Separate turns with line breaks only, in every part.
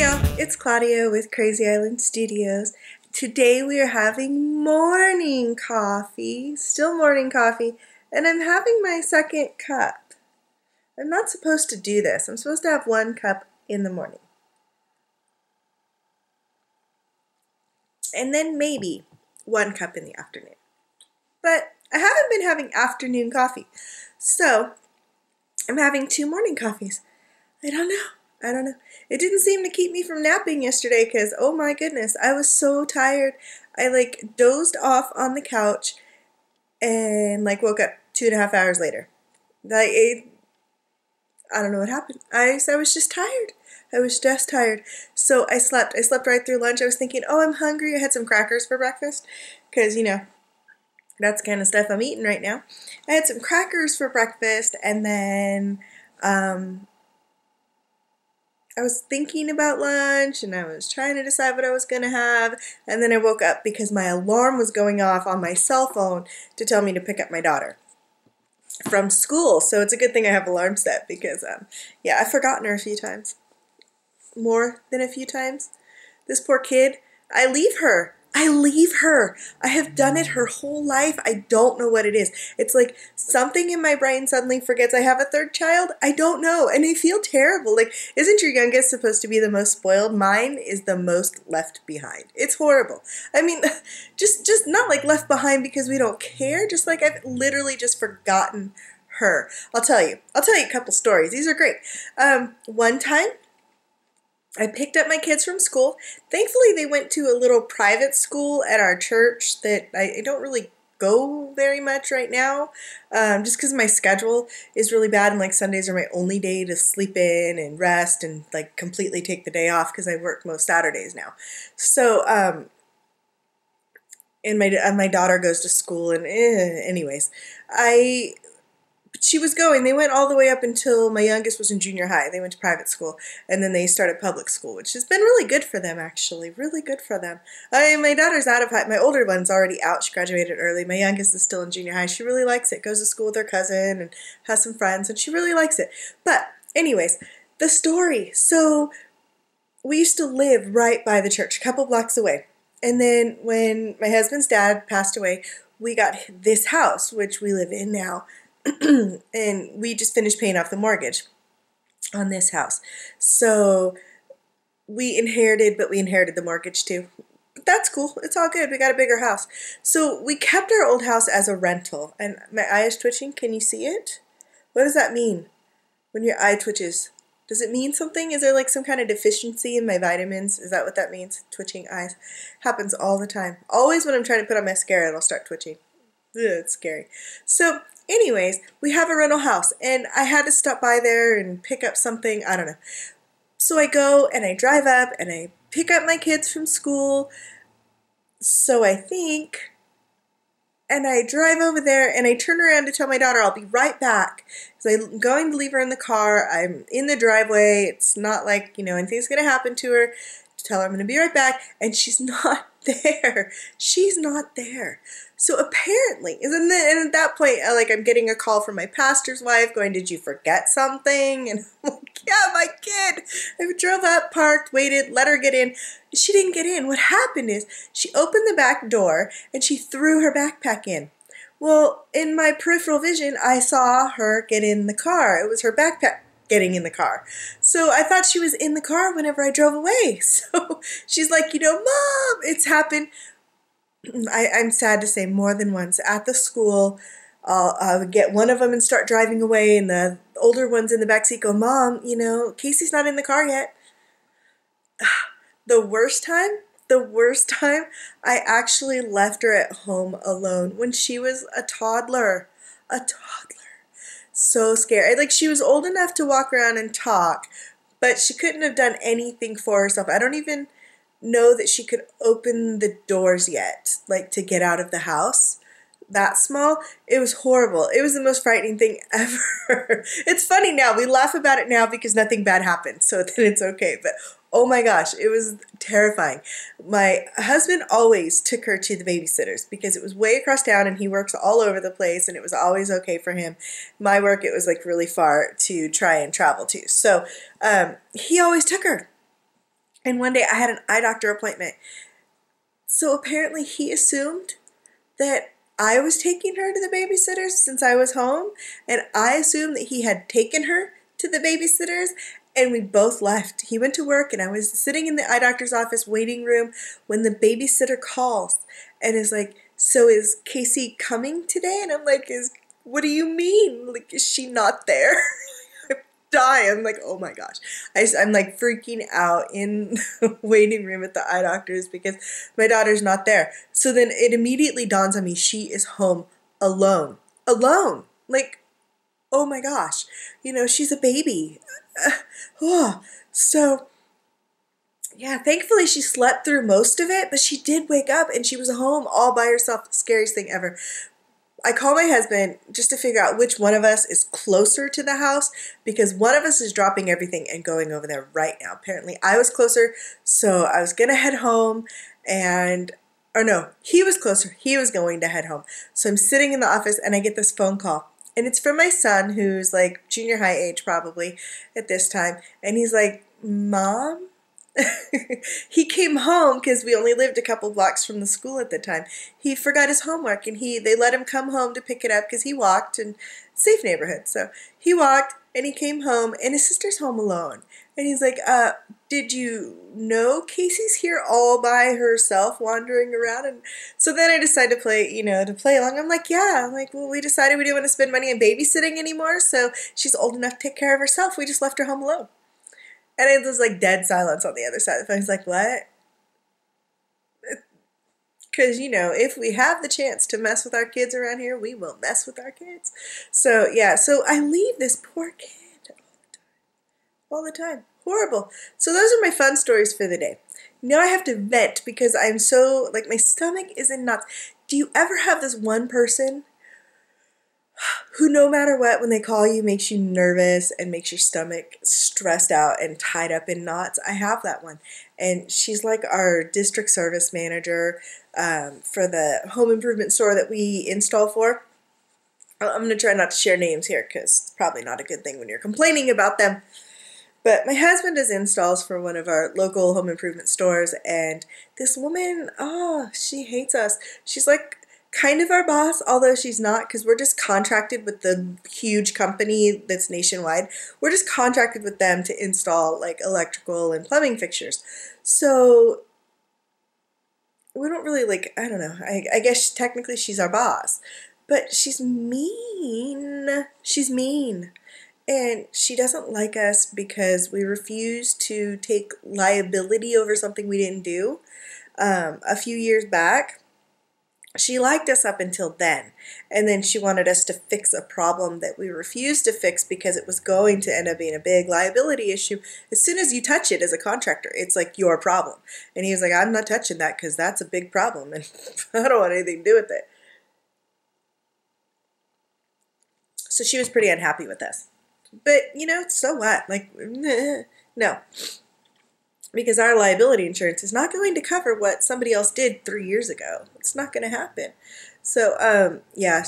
y'all, it's Claudia with Crazy Island Studios. Today we are having morning coffee, still morning coffee, and I'm having my second cup. I'm not supposed to do this. I'm supposed to have one cup in the morning. And then maybe one cup in the afternoon. But I haven't been having afternoon coffee, so I'm having 2 morning coffees. I don't know. It didn't seem to keep me from napping yesterday because, oh my goodness, I was so tired. I dozed off on the couch and woke up 2.5 hours later. I don't know what happened. I was just tired. I was just tired. So I slept. I slept right through lunch. I was thinking, oh, I'm hungry. I had some crackers for breakfast because, that's the kind of stuff I'm eating right now. I had some crackers for breakfast, and then I was thinking about lunch, and I was trying to decide what I was going to have, and then I woke up because my alarm was going off on my cell phone to tell me to pick up my daughter from school. So it's a good thing I have alarm set because, I've forgotten her a few times. More than a few times. This poor kid, I leave her. I have done it her whole life. I don't know what it is. It's like something in my brain suddenly forgets I have a third child. I don't know. And I feel terrible. Isn't your youngest supposed to be the most spoiled? Mine is the most left behind. It's horrible. I mean, just not left behind because we don't care. Just I've literally just forgotten her. I'll tell you a couple stories. These are great. One time, I picked up my kids from school. Thankfully, they went to a little private school at our church that I don't really go very much right now, just because my schedule is really bad, and Sundays are my only day to sleep in and rest and completely take the day off because I work most Saturdays now. So, and my daughter goes to school, and anyways, she was going. They went all the way up until my youngest was in junior high. They went to private school, and then they started public school, which has been really good for them, actually. Really good for them. My daughter's out of high. My older one's already out. She graduated early. My youngest is still in junior high. She really likes it. Goes to school with her cousin and has some friends, and she really likes it. But anyways, the story. So we used to live right by the church, a couple blocks away. And then when my husband's dad passed away, we got this house, which we live in now. And we just finished paying off the mortgage on this house. So we inherited the mortgage too. But that's cool. It's all good. We got a bigger house. So we kept our old house as a rental. And my eye is twitching. Can you see it? What does that mean when your eye twitches? Does it mean something? Is there some kind of deficiency in my vitamins? Is that what that means? Twitching eyes. Happens all the time. Always when I'm trying to put on mascara, it'll start twitching. Ugh, it's scary. So anyways, we have a rental house, and I had to stop by there and pick up something. I don't know. So I go, and I drive up, and I pick up my kids from school, so I think, and I drive over there, and I turn around to tell my daughter I'll be right back, because I'm going to leave her in the car. I'm in the driveway. It's not anything's going to happen to her. Tell her I'm going to be right back, and she's not there. She's not there. So apparently, and at that point, I'm getting a call from my pastor's wife going, did you forget something? And I'm like, yeah, my kid. I drove up, parked, waited, let her get in. She didn't get in. What happened is she opened the back door, and she threw her backpack in. Well, in my peripheral vision, I saw her get in the car. It was her backpack getting in the car. So I thought she was in the car whenever I drove away. So she's like, Mom, it's happened. I'm sad to say more than once at the school. I'll get one of them and start driving away, and the older one's in the backseat go, Mom, Casey's not in the car yet. The worst time, I actually left her at home alone when she was a toddler. So scared. She was old enough to walk around and talk, but she couldn't have done anything for herself. I don't even know that she could open the doors yet, to get out of the house. That small. It was horrible. It was the most frightening thing ever. It's funny now. We laugh about it now because nothing bad happened, so then it's okay. But oh my gosh, it was terrifying. My husband always took her to the babysitters because it was way across town, and he works all over the place, and it was always okay for him. My work, it was really far to try and travel to. So he always took her. And one day I had an eye doctor appointment. So apparently he assumed that I was taking her to the babysitters since I was home, and I assumed that he had taken her to the babysitters, and we both left. He went to work, and I was sitting in the eye doctor's office waiting room when the babysitter calls and is like, so is Casey coming today? And I'm like, what do you mean? Like, is she not there? Die. I'm like, oh my gosh. I'm like freaking out in the waiting room at the eye doctor's because my daughter's not there. So then it immediately dawns on me, she is home alone. Alone. Like, oh my gosh. You know, she's a baby. So, yeah, thankfully she slept through most of it, but she did wake up and she was home all by herself. Scariest thing ever. I call my husband just to figure out which one of us is closer to the house because one of us is dropping everything and going over there right now. Apparently I was closer, so I was going to head home or no, he was closer. He was going to head home. So I'm sitting in the office and I get this phone call. And it's from my son who's like junior high age probably at this time. And he's like, Mom? He came home because we only lived a couple blocks from the school at the time. He forgot his homework and they let him come home to pick it up because he walked in a safe neighborhood. So he walked and he came home and his sister's home alone. And he's like, did you know Casey's here all by herself wandering around? And so then I decided to play along. I'm like, yeah. I'm like, well, we decided we didn't want to spend money on babysitting anymore. So she's old enough to take care of herself. We just left her home alone. And it was like dead silence on the other side of the phone. He's like, what? Because, if we have the chance to mess with our kids around here, we will mess with our kids. So, yeah, so I leave this poor kid all the time. Horrible. So those are my fun stories for the day. Now I have to vent because I'm so, my stomach is in knots. Do you ever have this one person who no matter what, when they call you, makes you nervous and makes your stomach stressed out and tied up in knots? I have that one. And she's like our district service manager for the home improvement store that we install for. I'm going to try not to share names here because it's probably not a good thing when you're complaining about them. But my husband does installs for one of our local home improvement stores. And this woman, she hates us. She's like kind of our boss, although she's not, because we're just contracted with the huge company that's nationwide. We're just contracted with them to install electrical and plumbing fixtures. So we don't really I don't know. I guess technically she's our boss, but she's mean. She's mean. And she doesn't like us because we refuse to take liability over something we didn't do. A few years back, she liked us up until then, and then she wanted us to fix a problem that we refused to fix because it was going to end up being a big liability issue. As soon as you touch it as a contractor, it's like your problem. And he was like, I'm not touching that because that's a big problem, and I don't want anything to do with it. So she was pretty unhappy with us. But, so what? No. Because our liability insurance is not going to cover what somebody else did 3 years ago. It's not going to happen. So, yeah,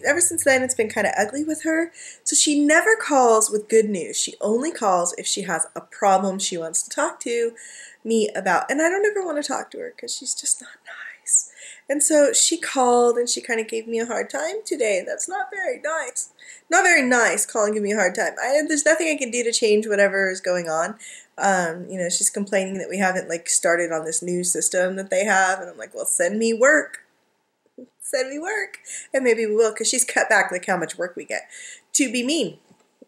ever since then, it's been kind of ugly with her. So she never calls with good news. She only calls if she has a problem she wants to talk to me about. And I don't ever want to talk to her because she's just not nice. And so she called and she kind of gave me a hard time today. That's not very nice. Not very nice calling, giving me a hard time. There's nothing I can do to change whatever is going on. She's complaining that we haven't started on this new system that they have. And I'm like, well, send me work. Send me work. And maybe we will, because she's cut back how much work we get to be mean.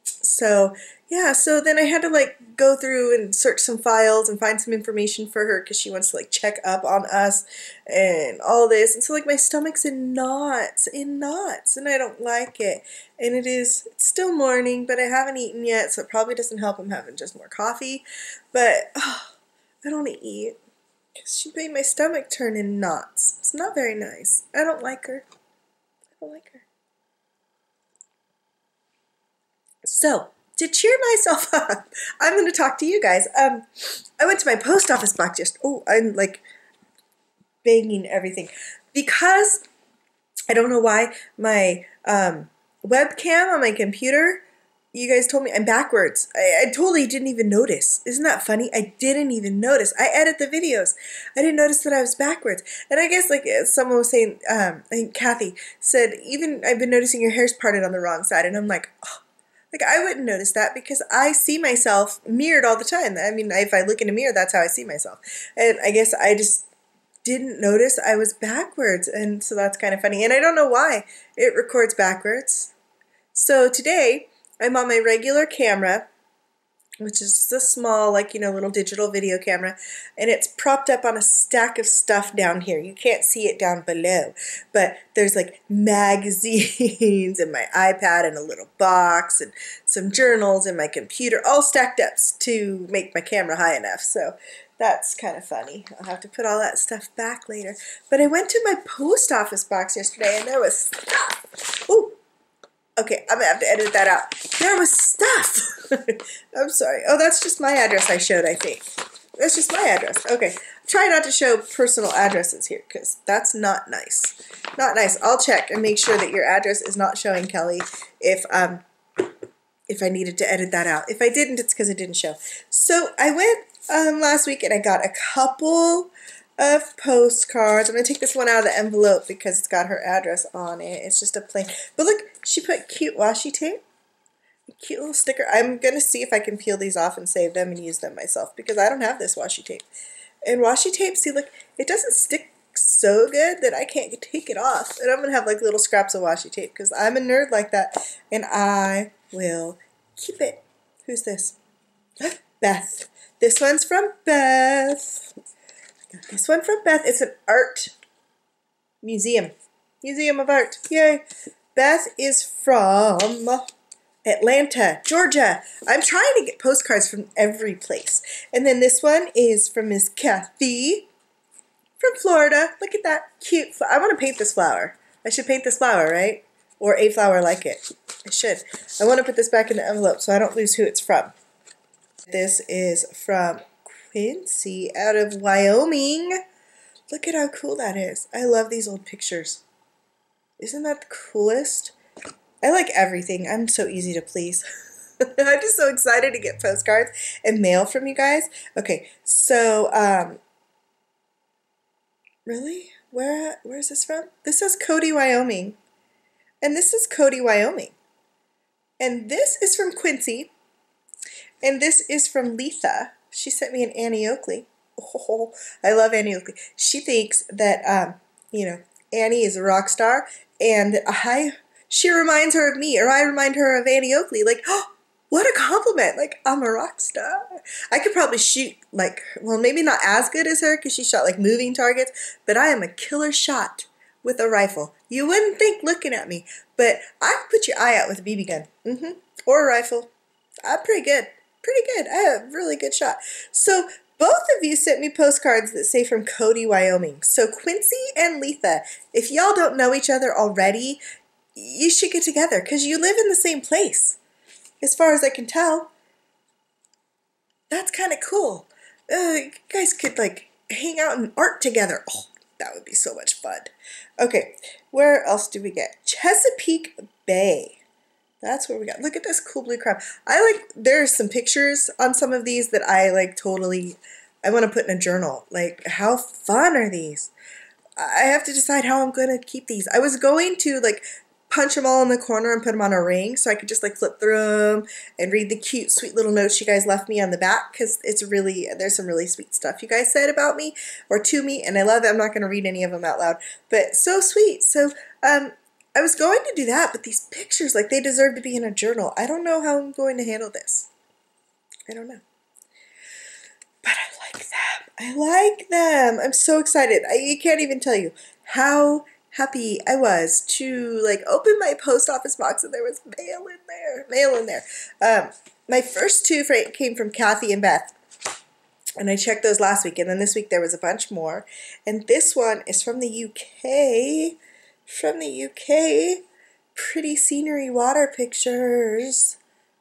So, yeah, so then I had to go through and search some files and find some information for her because she wants to check up on us and all this. And so my stomach's in knots, and I don't like it. And it's still morning, but I haven't eaten yet, so it probably doesn't help. I'm having just more coffee. But I don't want to eat because she made my stomach turn in knots. It's not very nice. I don't like her. I don't like her. So, to cheer myself up, I'm going to talk to you guys. I went to my post office box I'm banging everything. Because, I don't know why, my webcam on my computer You guys told me I'm backwards. I totally didn't even notice. Isn't that funny? I didn't even notice. I edit the videos. I didn't notice that I was backwards. And I guess like someone was saying, I think Kathy said, even I've been noticing your hair's parted on the wrong side. And I'm like, oh, like I wouldn't notice that because I see myself mirrored all the time. I mean, if I look in a mirror, that's how I see myself. And I guess I just didn't notice I was backwards. And so that's kind of funny. And I don't know why it records backwards. So today, I'm on my regular camera, which is just a small, like, little digital video camera, and it's propped up on a stack of stuff down here. You can't see it down below, but there's like magazines and my iPad and a little box and some journals and my computer, all stacked up to make my camera high enough. So that's kind of funny. I'll have to put all that stuff back later. But I went to my post office box yesterday, and there was stuff. Ooh. Okay, I'm going to have to edit that out. There was stuff. I'm sorry. Oh, that's just my address I showed, I think. That's just my address. Okay. Try not to show personal addresses here because that's not nice. Not nice. I'll check and make sure that your address is not showing, Kelly, if I needed to edit that out. If I didn't, it's because it didn't show. So I went last week and I got a couple of postcards. I'm going to take this one out of the envelope because it's got her address on it. It's just a plain. But look, she put cute washi tape. A cute little sticker. I'm going to see if I can peel these off and save them and use them myself because I don't have this washi tape. And washi tape, see, look, it doesn't stick so good that I can't take it off. And I'm going to have like little scraps of washi tape because I'm a nerd like that. And I will keep it. Who's this? Beth. This one's from Beth. This one from Beth. It's an art museum. Museum of Art. Yay. Beth is from Atlanta, Georgia. I'm trying to get postcards from every place. And then this one is from Miss Kathy from Florida. Look at that cute. I want to paint this flower. I should paint this flower, right? Or a flower like it. I should. I want to put this back in the envelope so I don't lose who it's from. This is from Quincy out of Wyoming. Look at how cool that is. I love these old pictures. Isn't that the coolest? I like everything. I'm so easy to please. I'm just so excited to get postcards and mail from you guys. Okay, so, really? Where is this from? This says Cody, Wyoming. And this is Cody, Wyoming. And this is from Quincy. And this is from Letha. She sent me an Annie Oakley. Oh, I love Annie Oakley. She thinks that, Annie is a rock star, and she reminds her of me, or I remind her of Annie Oakley. Like, oh, what a compliment. Like, I'm a rock star. I could probably shoot, maybe not as good as her, because she shot, moving targets, but I am a killer shot with a rifle. You wouldn't think looking at me, but I could put your eye out with a BB gun. Or a rifle. I'm pretty good. Pretty good. I have a really good shot. So both of you sent me postcards that say from Cody, Wyoming. So Quincy and Letha, if y'all don't know each other already, you should get together because you live in the same place. As far as I can tell. That's kind of cool. You guys could hang out in art together. Oh, that would be so much fun. Okay, where else do we get? Chesapeake Bay. That's where we got. Look at this cool blue crab. There's some pictures on some of these that I want to put in a journal. How fun are these? I have to decide how I'm going to keep these. I was going to punch them all in the corner and put them on a ring so I could just flip through them and read the cute, sweet little notes you guys left me on the back because there's some really sweet stuff you guys said about me or to me, and I love it. I'm not going to read any of them out loud, but so sweet. So, I was going to do that, but these pictures, they deserve to be in a journal. I don't know how I'm going to handle this. I don't know. But I like them. I like them. I'm so excited. I can't even tell you how happy I was to, open my post office box and there was mail in there. Mail in there. My first two came from Kathy and Beth. And I checked those last week. And then this week there was a bunch more. And this one is from the UK. From the UK, pretty scenery water pictures.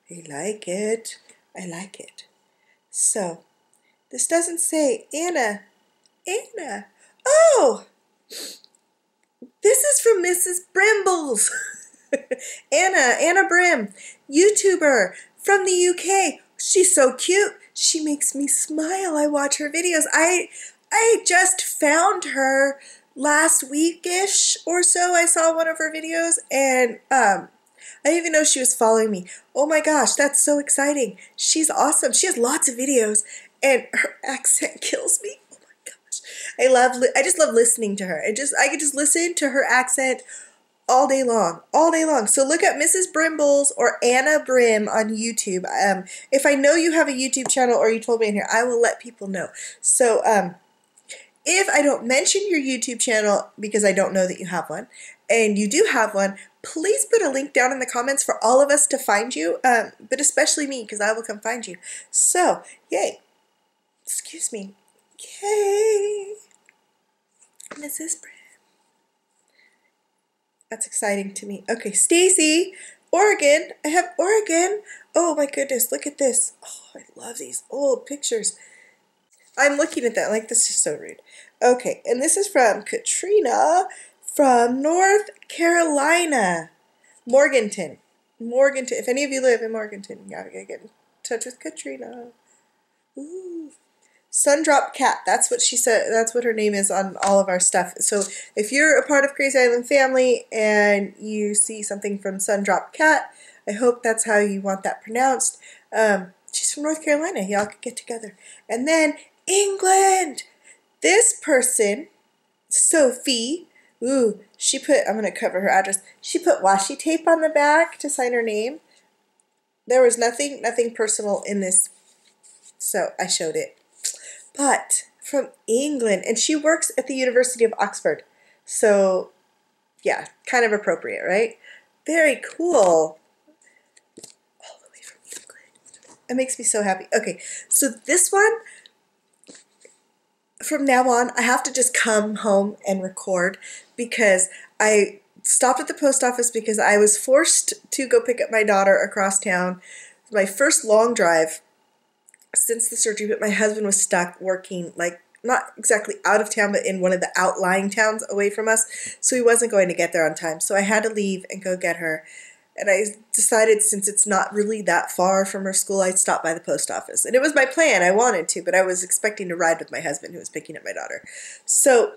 I like it. I like it. So, this doesn't say Anna. Anna. Oh! This is from Mrs. Brimbles. Anna Brim, YouTuber from the UK. She's so cute. She makes me smile. I watch her videos. I just found her last week-ish or so. I saw one of her videos, and I didn't even know she was following me. Oh my gosh, that's so exciting. She's awesome. She has lots of videos, and her accent kills me. Oh my gosh. I just love listening to her. I could just listen to her accent all day long, all day long. So look up Mrs. Brimbles or Anna Brim on YouTube. If I know you have a YouTube channel or you told me in here, I will let people know. So if I don't mention your YouTube channel because I don't know that you have one, and you do have one, please put a link down in the comments for all of us to find you, but especially me, because I will come find you. So, yay. Excuse me. Yay. Mrs. Brim. That's exciting to me. Okay, Stacy, Oregon. I have Oregon. Oh my goodness, look at this. Oh, I love these old pictures. I'm looking at that like this is so rude. Okay, and this is from Katrina from North Carolina. Morganton. Morganton. If any of you live in Morganton, you gotta get in touch with Katrina. Ooh. Sundrop Cat. That's what she said. That's what her name is on all of our stuff. So if you're a part of Krazy Island family and you see something from Sundrop Cat, I hope that's how you want that pronounced. She's from North Carolina. Y'all could get together. And then England. This person, Sophie. Ooh, she put, I'm going to cover her address. She put washi tape on the back to sign her name. There was nothing personal in this, so I showed it. But from England, and she works at the University of Oxford. So, yeah, kind of appropriate, right? Very cool. All the way from England. It makes me so happy. Okay, so this one, from now on, I have to just come home and record because I stopped at the post office because I was forced to go pick up my daughter across town. My first long drive since the surgery, but my husband was stuck working, like, not exactly out of town, but in one of the outlying towns away from us, so he wasn't going to get there on time. So I had to leave and go get her, and I decided since it's not really that far from her school, I'd stop by the post office. And it was my plan. I wanted to, but I was expecting to ride with my husband who was picking up my daughter. So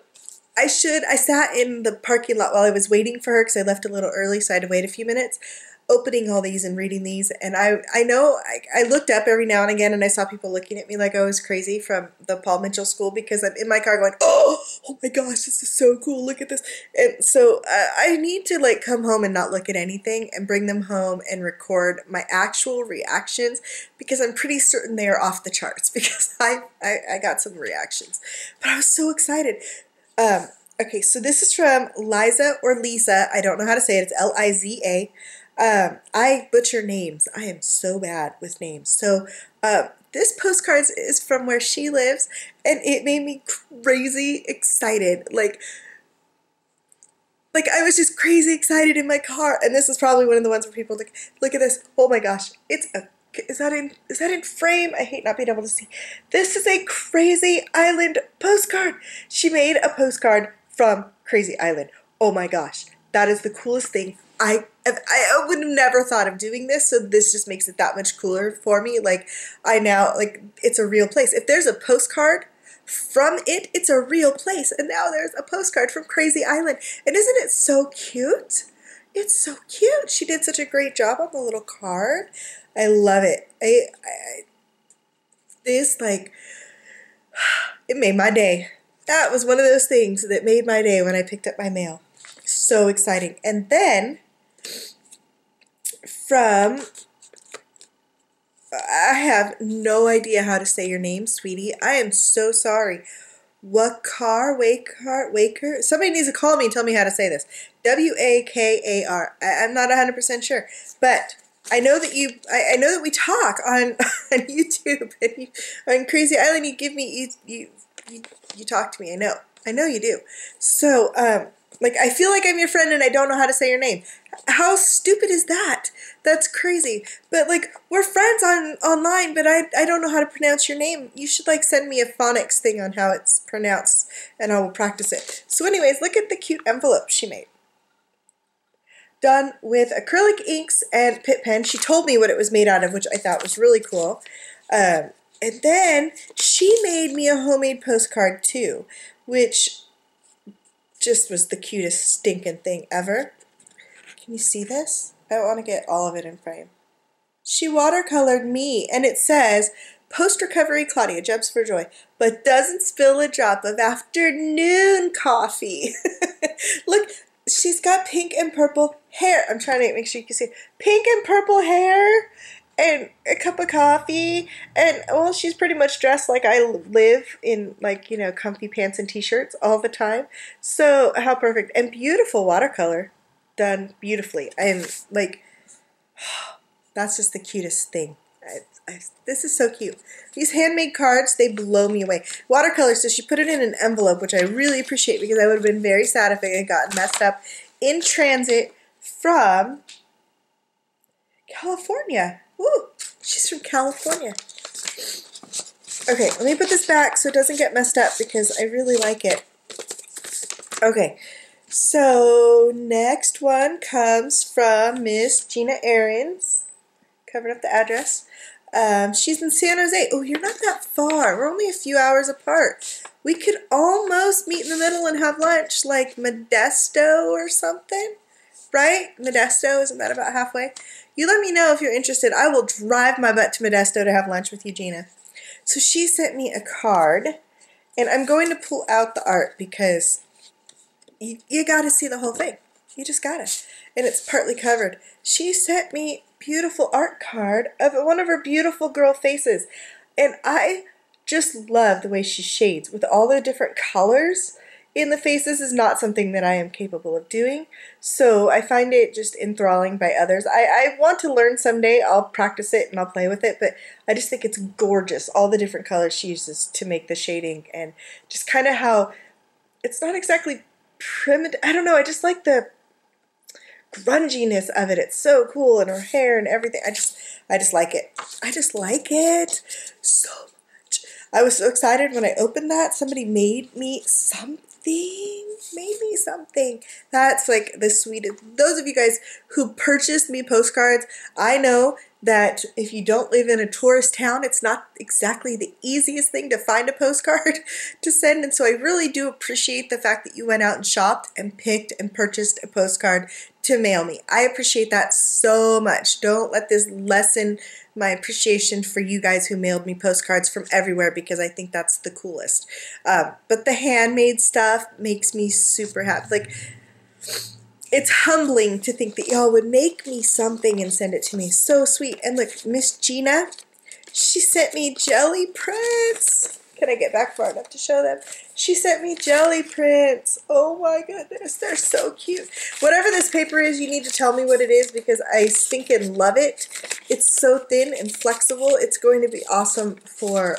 I sat in the parking lot while I was waiting for her because I left a little early, so I had to wait a few minutes, opening all these and reading these, and I know I looked up every now and again and I saw people looking at me like I was crazy from the Paul Mitchell School because I'm in my car going, oh my gosh, this is so cool, look at this. And so I need to like come home and not look at anything and bring them home and record my actual reactions because I'm pretty certain they are off the charts because I got some reactions. But I was so excited. Okay, so this is from Liza or Lisa. I don't know how to say it. It's Liza. I butcher names. I am so bad with names. So this postcards is from where she lives, and it made me crazy excited. Like I was just crazy excited in my car. And this is probably one of the ones where people look at this. Oh my gosh, it's a. Is that in frame? I hate not being able to see. This is a Krazy Island postcard. She made a postcard from Krazy Island. Oh my gosh, that is the coolest thing. I would have never thought of doing this, so this just makes it that much cooler for me. Like, it's a real place. If there's a postcard from it, it's a real place. And now there's a postcard from Krazy Island. And isn't it so cute? It's so cute. She did such a great job on the little card. I love it. It made my day. That was one of those things that made my day when I picked up my mail. So exciting. And then from, I have no idea how to say your name, sweetie. I am so sorry. Waker? Somebody needs to call me and tell me how to say this. Wakar. I'm not 100% sure. But I know that I know that we talk on YouTube and on Krazy Island. You give me, you talk to me. I know you do. So, like, I feel like I'm your friend and I don't know how to say your name. How stupid is that? That's crazy. But, like, we're friends online, but I don't know how to pronounce your name. You should, like, send me a phonics thing on how it's pronounced, and I will practice it. So anyways, look at the cute envelope she made. done with acrylic inks and Pitt pen. She told me what it was made out of, which I thought was really cool. And then she made me a homemade postcard too, which just was the cutest stinking thing ever. Can you see this? I want to get all of it in frame. She watercolored me, and it says, "Post-recovery Claudia jumps for joy, but doesn't spill a drop of afternoon coffee." Look, she's got pink and purple hair. I'm trying to make sure you can see. Pink and purple hair and a cup of coffee. And, well, she's pretty much dressed like I live in, like, you know, comfy pants and t-shirts all the time. So, how perfect. And beautiful watercolor. Done beautifully. I'm, like, that's just the cutest thing. This is so cute. These handmade cards, they blow me away. Watercolor, so she put it in an envelope, which I really appreciate because I would have been very sad if it had gotten messed up in transit from California. Woo! She's from California. Okay, let me put this back so it doesn't get messed up because I really like it. Okay, so next one comes from Miss Gina Aarons. Covered up the address. She's in San Jose. Oh, you're not that far. We're only a few hours apart. We could almost meet in the middle and have lunch, like Modesto or something, right? Modesto, isn't that about halfway? You let me know if you're interested. I will drive my butt to Modesto to have lunch with you, Gina. So she sent me a card, and I'm going to pull out the art because you got to see the whole thing. You just got to. And it's partly covered. She sent me beautiful art card of one of her beautiful girl faces, and I just love the way she shades with all the different colors in the faces. Is not something that I am capable of doing, so I find it just enthralling by others. I want to learn someday. I'll practice it and I'll play with it, but I just think it's gorgeous, all the different colors she uses to make the shading, and just kind of how it's not exactly primitive. I don't know, I just like the grunginess of it. It's so cool, and her hair and everything. I just like it. I just like it so much. I was so excited when I opened that. Somebody made me something. That's like the sweetest. Those of you guys who purchased me postcards, I know that if you don't live in a tourist town, it's not exactly the easiest thing to find a postcard to send. And so I really do appreciate the fact that you went out and shopped and picked and purchased a postcard to mail me. I appreciate that so much. Don't let this lessen my appreciation for you guys who mailed me postcards from everywhere, because I think that's the coolest. But the handmade stuff makes me super happy. Like, it's humbling to think that y'all would make me something and send it to me. So sweet. And look, Miss Gina, she sent me jelly prints. Can I get back far enough to show them? She sent me jelly prints. Oh my goodness, they're so cute. Whatever this paper is, you need to tell me what it is because I stinking love it. It's so thin and flexible. It's going to be awesome for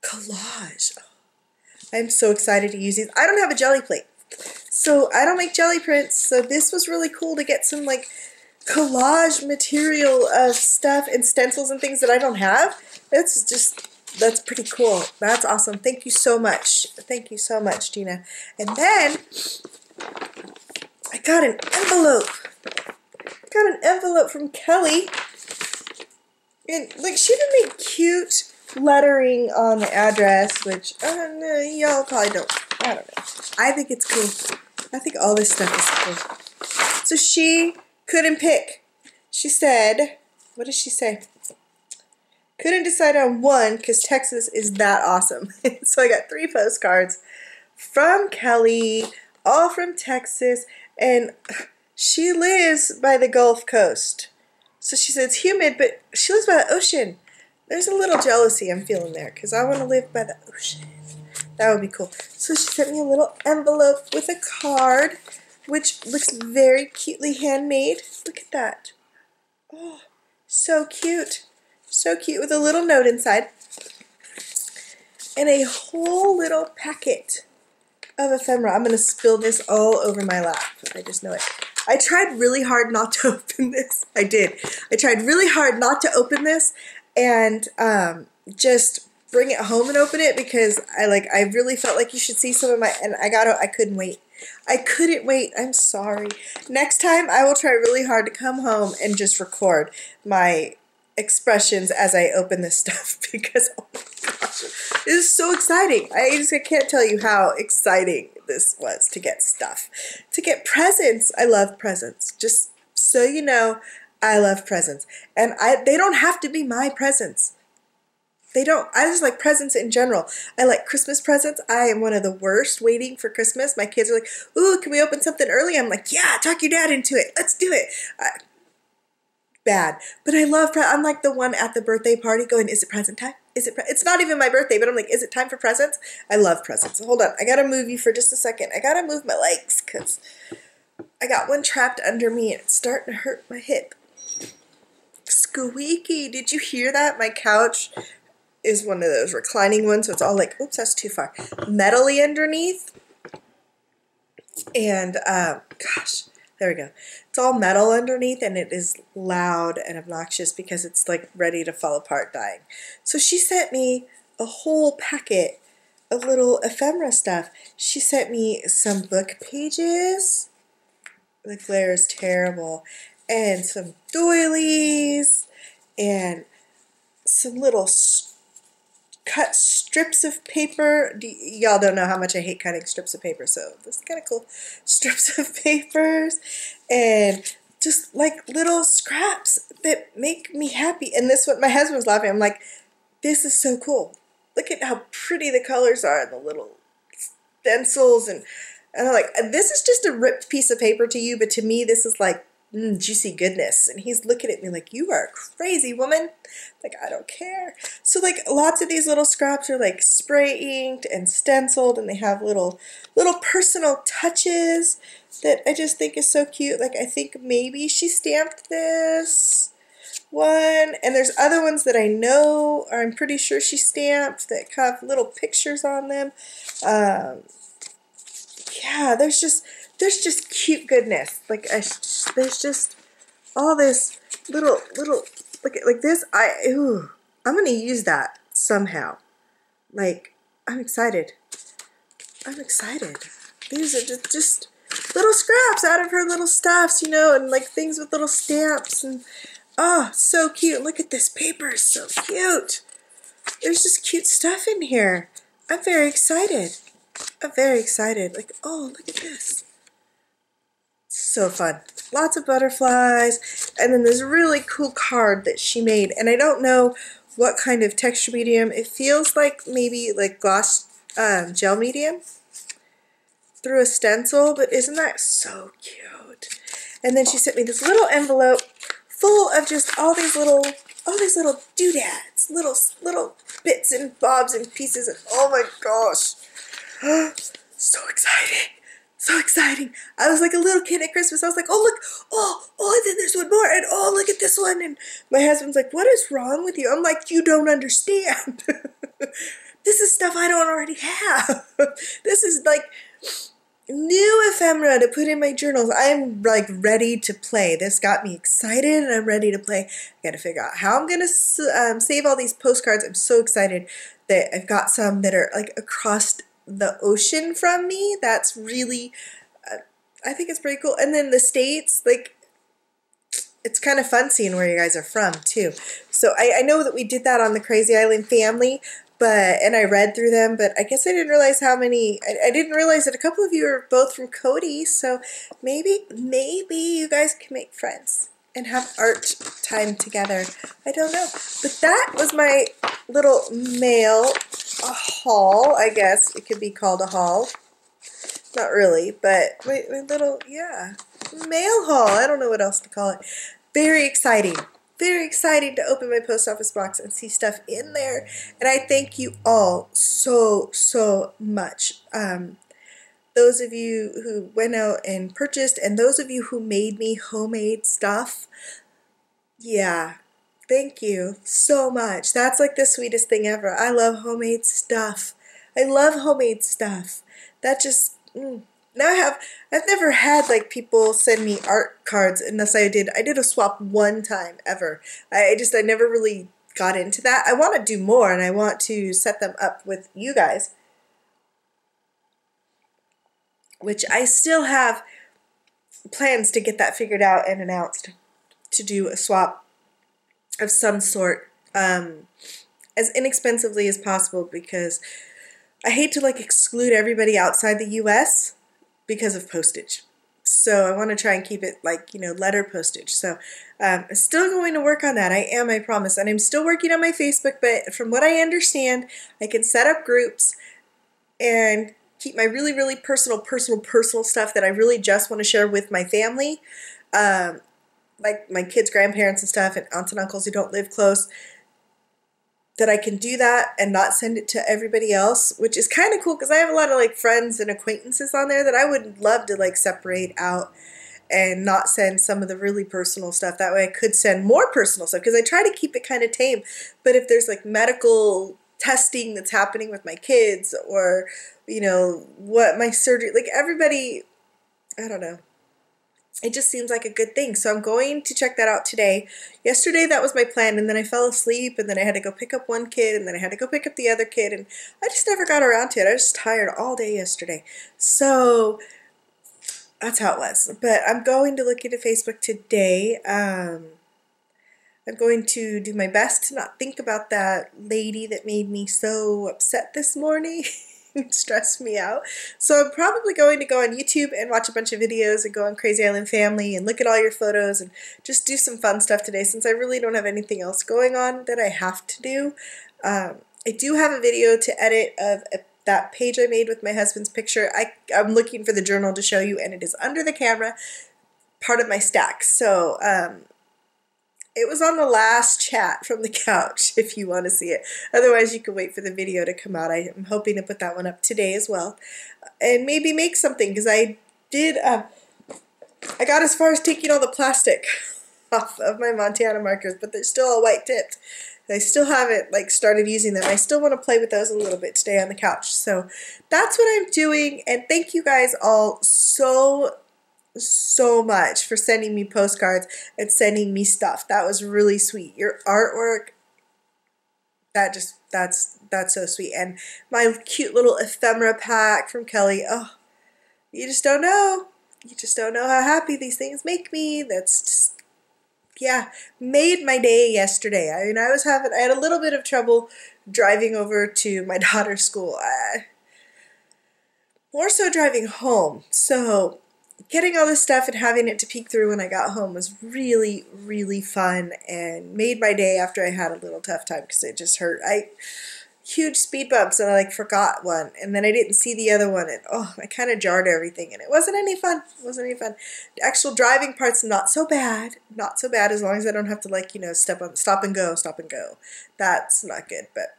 collage. I'm so excited to use these. I don't have a jelly plate, so I don't make jelly prints. So this was really cool to get some like collage material of stuff and stencils and things that I don't have. That's pretty cool. That's awesome. Thank you so much. Thank you so much, Gina. And then I got an envelope. I got an envelope from Kelly. And like, she did make cute lettering on the address, which no, y'all probably don't. I don't know. I think it's cool. I think all this stuff is cool. So she couldn't pick. She said, what did she say? Couldn't decide on one because Texas is that awesome. So I got 3 postcards from Kelly, all from Texas, and she lives by the Gulf Coast. So she said it's humid, but she lives by the ocean. There's a little jealousy I'm feeling there because I want to live by the ocean. That would be cool. So she sent me a little envelope with a card, which looks very cutely handmade. Look at that. Oh, so cute. So cute, with a little note inside. And a whole little packet of ephemera. I'm going to spill this all over my lap. I just know it. I tried really hard not to open this. I did. I tried really hard not to open this and just bring it home and open it because I really felt like you should see some of my, and I couldn't wait. I couldn't wait. I'm sorry. Next time I will try really hard to come home and just record my expressions as I open this stuff because, oh my gosh, it is so exciting. I can't tell you how exciting this was to get stuff. To get presents. I love presents. Just so you know, I love presents. And they don't have to be my presents. They don't. I just like presents in general. I like Christmas presents. I am one of the worst waiting for Christmas. My kids are like, ooh, can we open something early? I'm like, yeah, talk your dad into it. Let's do it. Bad. But I love, I'm like the one at the birthday party going, is it present time? It's not even my birthday, but I'm like, is it time for presents? I love presents. Hold on. I got to move you for just a second. I got to move my legs because I got one trapped under me and it's starting to hurt my hip. Squeaky. Did you hear that? My couch is one of those reclining ones, so it's all like, oops, that's too far, metally underneath. And, gosh, there we go. It's all metal underneath, and it is loud and obnoxious because it's, like, ready to fall apart dying. So she sent me a whole packet of little ephemera stuff. She sent me some book pages. The glare is terrible. And some doilies, and some little cut strips of paper. Y'all don't know how much I hate cutting strips of paper, so this is kind of cool. Strips of papers and just like little scraps that make me happy. And this one, my husband was laughing. I'm like, this is so cool. Look at how pretty the colors are and the little stencils. And I'm like, this is just a ripped piece of paper to you, but to me, this is like juicy goodness. And he's looking at me like, you are a crazy woman. Like, I don't care. So like lots of these little scraps are like spray inked and stenciled, and they have little personal touches that I just think is so cute. Like, I think maybe she stamped this one, and there's other ones that I know, or I'm pretty sure she stamped, that have little pictures on them. Yeah, there's just cute goodness. Like, there's just all this little like this. I'm gonna use that somehow. Like, I'm excited. I'm excited. These are just little scraps out of her little stuffs, you know, and like things with little stamps, and oh, so cute. Look at this paper, it's so cute. There's just cute stuff in here. I'm very excited. I'm very excited. Like, oh, look at this. So fun. Lots of butterflies. And then this really cool card that she made. And I don't know what kind of texture medium. It feels like maybe like gloss gel medium through a stencil. But isn't that so cute? And then she sent me this little envelope full of just all these little doodads. Little bits and bobs and pieces. And oh my gosh. So exciting. So exciting. I was like a little kid at Christmas. I was like, oh, look. Oh, and then there's one more. And oh, look at this one. And my husband's like, what is wrong with you? I'm like, you don't understand. This is stuff I don't already have. This is like new ephemera to put in my journals. I'm like ready to play. This got me excited, and I'm ready to play. I got to figure out how I'm going to save all these postcards. I'm so excited that I've got some that are like across the ocean from me. That's really, I think it's pretty cool. And then the States, like, it's kind of fun seeing where you guys are from too. So I know that we did that on the Krazy Island family, and I read through them, but I guess I didn't realize how many, I didn't realize that a couple of you are both from Cody, so maybe you guys can make friends and have art time together. I don't know. But that was my little mail haul, I guess. It could be called a haul. Not really, but my little, yeah, mail haul. I don't know what else to call it. Very exciting. Very exciting to open my post office box and see stuff in there. And I thank you all so much. Those of you who went out and purchased, and those of you who made me homemade stuff. Yeah. Thank you so much. That's like the sweetest thing ever. I love homemade stuff. I love homemade stuff. That just, now I've never had like people send me art cards unless I did a swap one time ever. I never really got into that. I want to do more, and I want to set them up with you guys. which I still have plans to get that figured out and announced, to do a swap of some sort, as inexpensively as possible, because I hate to like exclude everybody outside the US because of postage. So I want to try and keep it like, letter postage. So I'm still going to work on that. I promise. And I'm still working on my Facebook, but from what I understand, I can set up groups and keep my really, really personal stuff that I really just want to share with my family, like my kids' grandparents and stuff, and aunts and uncles who don't live close, that I can do that and not send it to everybody else, which is kind of cool because I have a lot of like friends and acquaintances on there that I would love to like separate out and not send some of the really personal stuff. That way I could send more personal stuff, because I try to keep it kind of tame. But if there's like medical testing that's happening with my kids, or what my surgery, like everybody, I don't know, it just seems like a good thing. So I'm going to check that out today. Yesterday that was my plan, and then I fell asleep, and then I had to go pick up one kid, and then I had to go pick up the other kid, and I just never got around to it. I was just tired all day yesterday. So that's how it was. But I'm going to look into Facebook today. I'm going to do my best to not think about that lady that made me so upset this morning. It stressed me out. So I'm probably going to go on YouTube and watch a bunch of videos and go on Crazy Island Family and look at all your photos and just do some fun stuff today, since I really don't have anything else going on that I have to do. I do have a video to edit of that page I made with my husband's picture. I'm looking for the journal to show you, and it is under the camera, part of my stack. So it was on the last chat from the couch, if you want to see it. Otherwise, you can wait for the video to come out. I am hoping to put that one up today as well. And maybe make something, because I did, I got as far as taking all the plastic off of my Montana markers, but they're still all white tipped. I still haven't like started using them. I still want to play with those a little bit today on the couch. So that's what I'm doing. And thank you guys all so much for sending me postcards and sending me stuff. That was really sweet. Your artwork, that's so sweet. And my cute little ephemera pack from Kelly. Oh, you just don't know. You just don't know how happy these things make me. That's just, yeah, made my day yesterday. I mean, I had a little bit of trouble driving over to my daughter's school. More so driving home. So getting all this stuff and having it to peek through when I got home was really, really fun, and made my day after I had a little tough time because it just hurt. Huge speed bumps, and I like forgot one, and then I didn't see the other one, and I kind of jarred everything, and it wasn't any fun. It wasn't any fun. The actual driving part's not so bad. Not so bad, as long as I don't have to like, stop and go. That's not good. But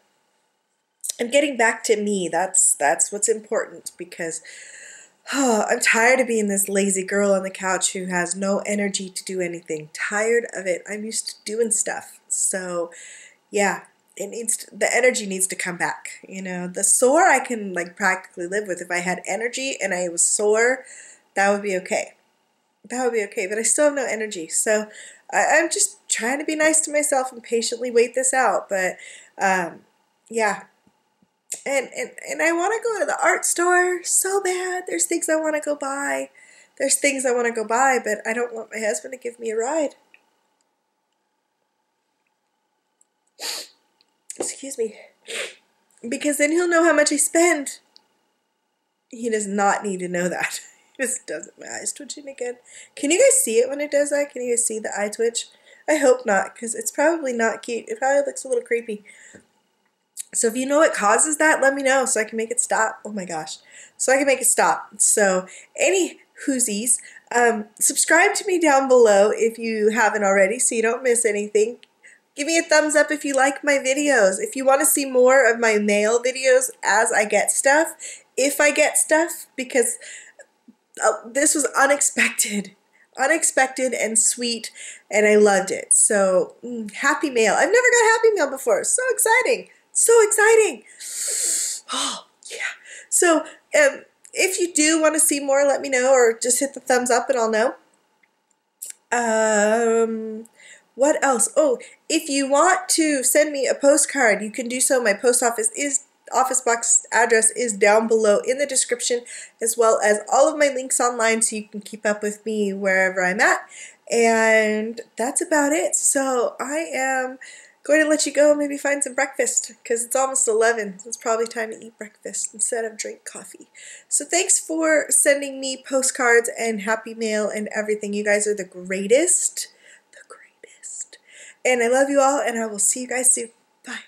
and getting back to me, that's what's important, because I'm tired of being this lazy girl on the couch who has no energy to do anything. Tired of it. I'm used to doing stuff. So, yeah, the energy needs to come back. The sore I can like practically live with. If I had energy and I was sore, that would be okay. That would be okay. But I still have no energy. So I'm just trying to be nice to myself and patiently wait this out. But yeah. And I want to go to the art store so bad. There's things I want to go buy. But I don't want my husband to give me a ride. Excuse me. Because then he'll know how much I spend. He does not need to know that. He just doesn't. My eye's twitching again. Can you guys see it when it does that? Can you guys see the eye twitch? I hope not, because it's probably not cute. It probably looks a little creepy. So if you know what causes that, let me know so I can make it stop. Oh my gosh. So I can make it stop. So any whoosies, subscribe to me down below if you haven't already so you don't miss anything. Give me a thumbs up if you like my videos. If you want to see more of my mail videos as I get stuff, if I get stuff, because this was unexpected and sweet, and I loved it. So happy mail. I've never got happy mail before. So exciting. So exciting. Oh, yeah. So if you do want to see more, let me know, or just hit the thumbs up and I'll know. What else? Oh, if you want to send me a postcard, you can do so. My post office is office box address is down below in the description, as well as all of my links online so you can keep up with me wherever I'm at. And that's about it. So I am going to let you go, maybe find some breakfast, because it's almost 11. It's probably time to eat breakfast instead of drink coffee. So thanks for sending me postcards and happy mail and everything. You guys are the greatest. The greatest. And I love you all, and I will see you guys soon. Bye.